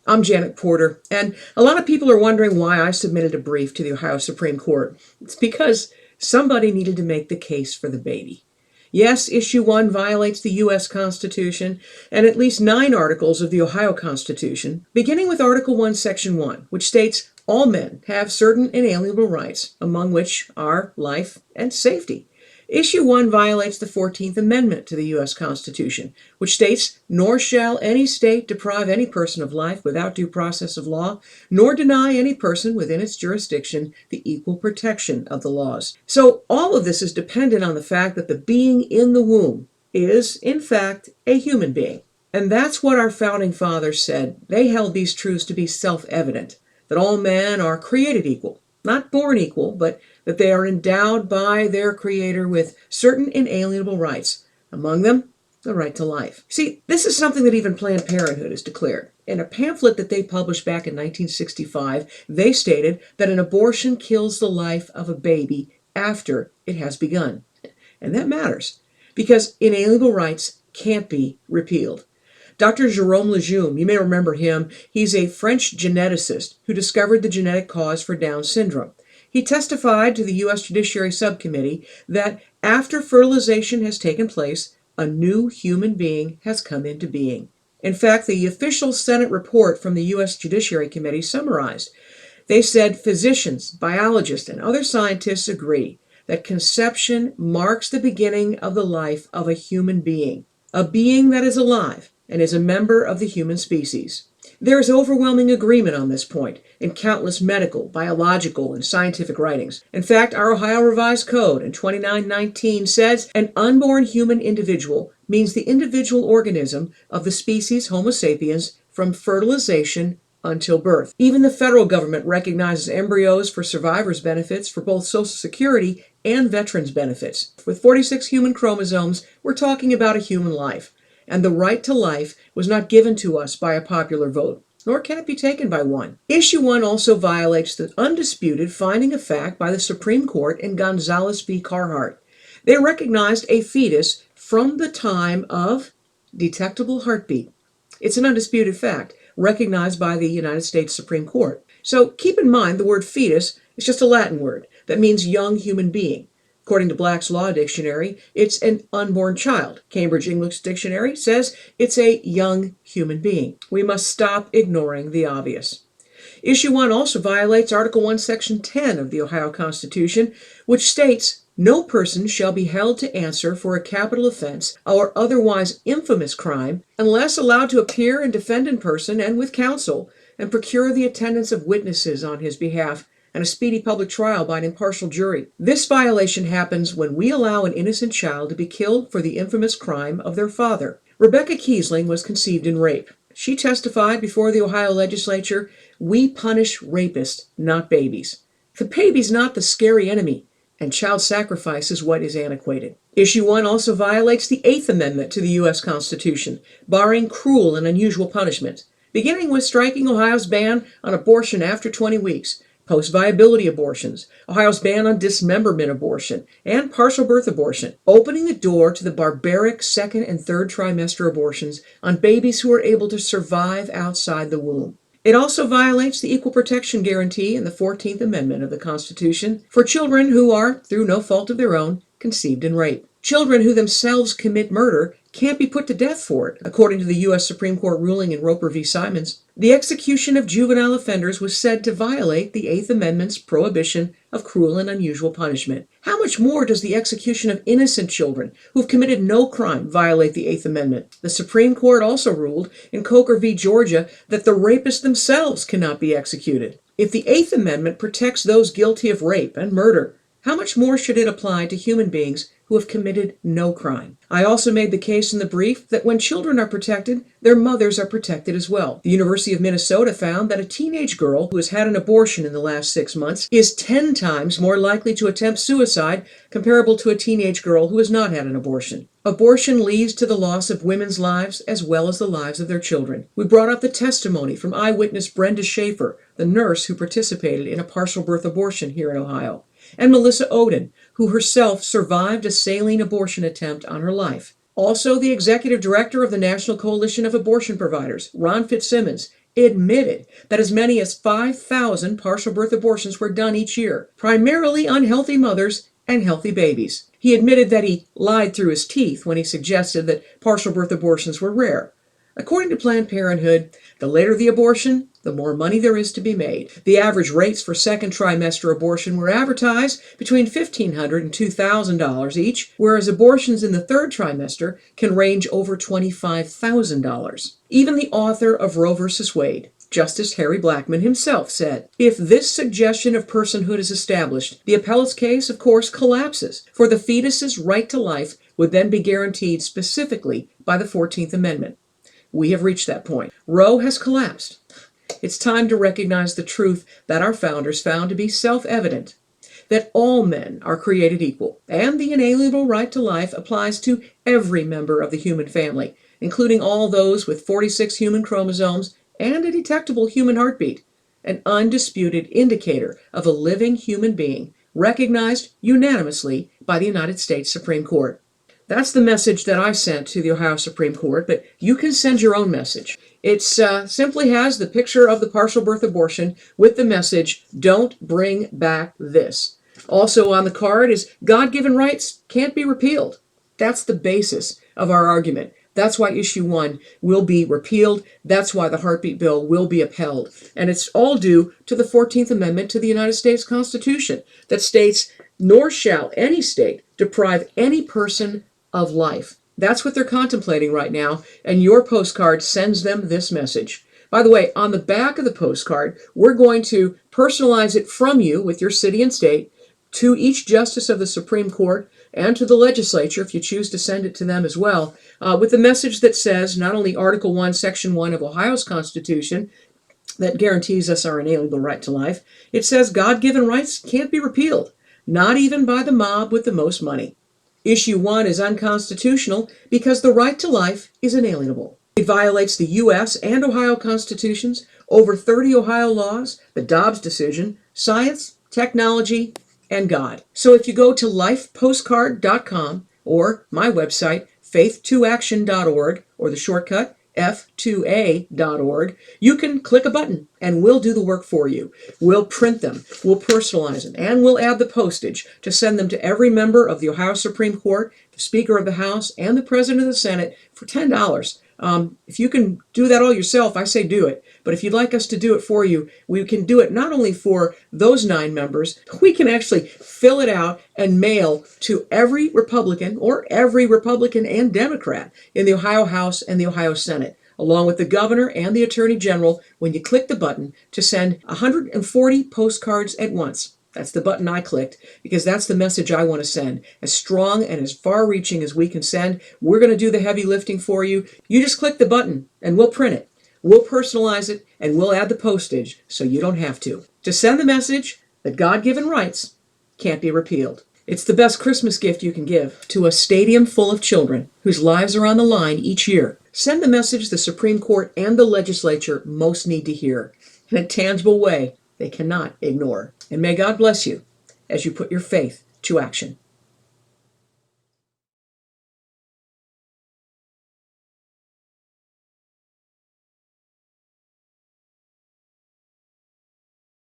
I'm Janet Porter, and a lot of people are wondering why I submitted a brief to the Ohio Supreme Court. It's because somebody needed to make the case for the baby. Yes, Issue 1 violates the U.S. Constitution and at least 9 articles of the Ohio Constitution, beginning with Article 1, Section 1, which states all men have certain inalienable rights, among which are life and safety. Issue 1 violates the 14th Amendment to the U.S. Constitution, which states, "Nor shall any state deprive any person of life without due process of law, nor deny any person within its jurisdiction the equal protection of the laws." So all of this is dependent on the fact that the being in the womb is, in fact, a human being. And that's what our founding fathers said. They held these truths to be self-evident, that all men are created equal, not born equal, but that they are endowed by their Creator with certain inalienable rights, among them the right to life. See, this is something that even Planned Parenthood has declared. In a pamphlet that they published back in 1965, they stated that an abortion kills the life of a baby after it has begun. And that matters, because inalienable rights can't be repealed. Dr. Jerome Lejeune, you may remember him, he's a French geneticist who discovered the genetic cause for Down syndrome. He testified to the U.S. Judiciary Subcommittee that after fertilization has taken place, a new human being has come into being. In fact, the official Senate report from the U.S. Judiciary Committee summarized. They said physicians, biologists, and other scientists agree that conception marks the beginning of the life of a human being, a being that is alive and is a member of the human species. There is overwhelming agreement on this point in countless medical, biological, and scientific writings. In fact, our Ohio Revised Code in 2919 says an unborn human individual means the individual organism of the species Homo sapiens from fertilization until birth. Even the federal government recognizes embryos for survivors' benefits for both Social Security and veterans' benefits. With 46 human chromosomes, we're talking about a human life. And the right to life was not given to us by a popular vote, nor can it be taken by one. Issue 1 also violates the undisputed finding of fact by the Supreme Court in Gonzalez v. Carhart. They recognized a fetus from the time of detectable heartbeat. It's an undisputed fact, recognized by the United States Supreme Court. So keep in mind the word fetus is just a Latin word that means young human being. According to Black's Law Dictionary, it's an unborn child. Cambridge English Dictionary says it's a young human being. We must stop ignoring the obvious. Issue 1 also violates Article 1, Section 10 of the Ohio Constitution, which states, "No person shall be held to answer for a capital offense or otherwise infamous crime unless allowed to appear and defend in person and with counsel and procure the attendance of witnesses on his behalf and a speedy public trial by an impartial jury." This violation happens when we allow an innocent child to be killed for the infamous crime of their father. Rebecca Kiesling was conceived in rape. She testified before the Ohio legislature, "We punish rapists, not babies. The baby's not the scary enemy, and child sacrifice is what is antiquated." Issue 1 also violates the 8th Amendment to the U.S. Constitution, barring cruel and unusual punishment, beginning with striking Ohio's ban on abortion after 20 weeks, post-viability abortions, Ohio's ban on dismemberment abortion, and partial birth abortion, opening the door to the barbaric second and third trimester abortions on babies who are able to survive outside the womb. It also violates the equal protection guarantee in the 14th Amendment of the Constitution for children who are, through no fault of their own, conceived in rape. Children who themselves commit murder can't be put to death for it, according to the U.S. Supreme Court ruling in Roper v. Simons. The execution of juvenile offenders was said to violate the 8th Amendment's prohibition of cruel and unusual punishment. How much more does the execution of innocent children who've committed no crime violate the 8th Amendment? The Supreme Court also ruled in Coker v. Georgia that the rapists themselves cannot be executed. If the 8th Amendment protects those guilty of rape and murder, how much more should it apply to human beings who have committed no crime? I also made the case in the brief that when children are protected, their mothers are protected as well. The University of Minnesota found that a teenage girl who has had an abortion in the last 6 months is 10 times more likely to attempt suicide comparable to a teenage girl who has not had an abortion. Abortion leads to the loss of women's lives as well as the lives of their children. We brought up the testimony from eyewitness Brenda Schaefer, the nurse who participated in a partial birth abortion here in Ohio, and Melissa Oden, who herself survived a saline abortion attempt on her life. Also, the executive director of the National Coalition of Abortion Providers, Ron Fitzsimmons, admitted that as many as 5,000 partial birth abortions were done each year, primarily on healthy mothers and healthy babies. He admitted that he lied through his teeth when he suggested that partial birth abortions were rare. According to Planned Parenthood, the later the abortion, the more money there is to be made. The average rates for second trimester abortion were advertised between $1,500 and $2,000 each, whereas abortions in the third trimester can range over $25,000. Even the author of Roe v. Wade, Justice Harry Blackmun himself, said, "If this suggestion of personhood is established, the appellate's case, of course, collapses, for the fetus's right to life would then be guaranteed specifically by the 14th Amendment. We have reached that point. Roe has collapsed. It's time to recognize the truth that our founders found to be self-evident, that all men are created equal, and the inalienable right to life applies to every member of the human family, including all those with 46 human chromosomes and a detectable human heartbeat, an undisputed indicator of a living human being recognized unanimously by the United States Supreme Court." That's the message that I sent to the Ohio Supreme Court, but you can send your own message. It simply has the picture of the partial birth abortion with the message, "Don't bring back this." Also on the card is, "God-given rights can't be repealed." That's the basis of our argument. That's why issue 1 will be repealed. That's why the heartbeat bill will be upheld. And it's all due to the 14th Amendment to the United States Constitution that states, "Nor shall any state deprive any person of life." That's what they're contemplating right now, and your postcard sends them this message. By the way, on the back of the postcard, we're going to personalize it from you with your city and state to each justice of the Supreme Court and to the legislature, if you choose to send it to them as well, with a message that says not only Article 1, Section 1 of Ohio's Constitution, that guarantees us our inalienable right to life, it says God-given rights can't be repealed, not even by the mob with the most money. Issue 1 is unconstitutional because the right to life is inalienable. It violates the U.S. and Ohio constitutions, over 30 Ohio laws, the Dobbs decision, science, technology, and God. So if you go to lifepostcard.com or my website, faith2action.org, or the shortcut, f2a.org, you can click a button and we'll do the work for you. We'll print them, we'll personalize them, and we'll add the postage to send them to every member of the Ohio Supreme Court, the Speaker of the House, and the President of the Senate for $10. If you can do that all yourself, I say do it. But if you'd like us to do it for you, we can do it not only for those 9 members, but we can actually fill it out and mail to every Republican and Democrat in the Ohio House and the Ohio Senate, along with the governor and the attorney general, when you click the button to send 140 postcards at once. That's the button I clicked because that's the message I want to send. As strong and as far-reaching as we can send. We're going to do the heavy lifting for you. You just click the button and we'll print it. We'll personalize it and we'll add the postage so you don't have to. To send the message that God-given rights can't be repealed. It's the best Christmas gift you can give to a stadium full of children whose lives are on the line each year. Send the message the Supreme Court and the legislature most need to hear in a tangible way they cannot ignore. And may God bless you as you put your faith to action.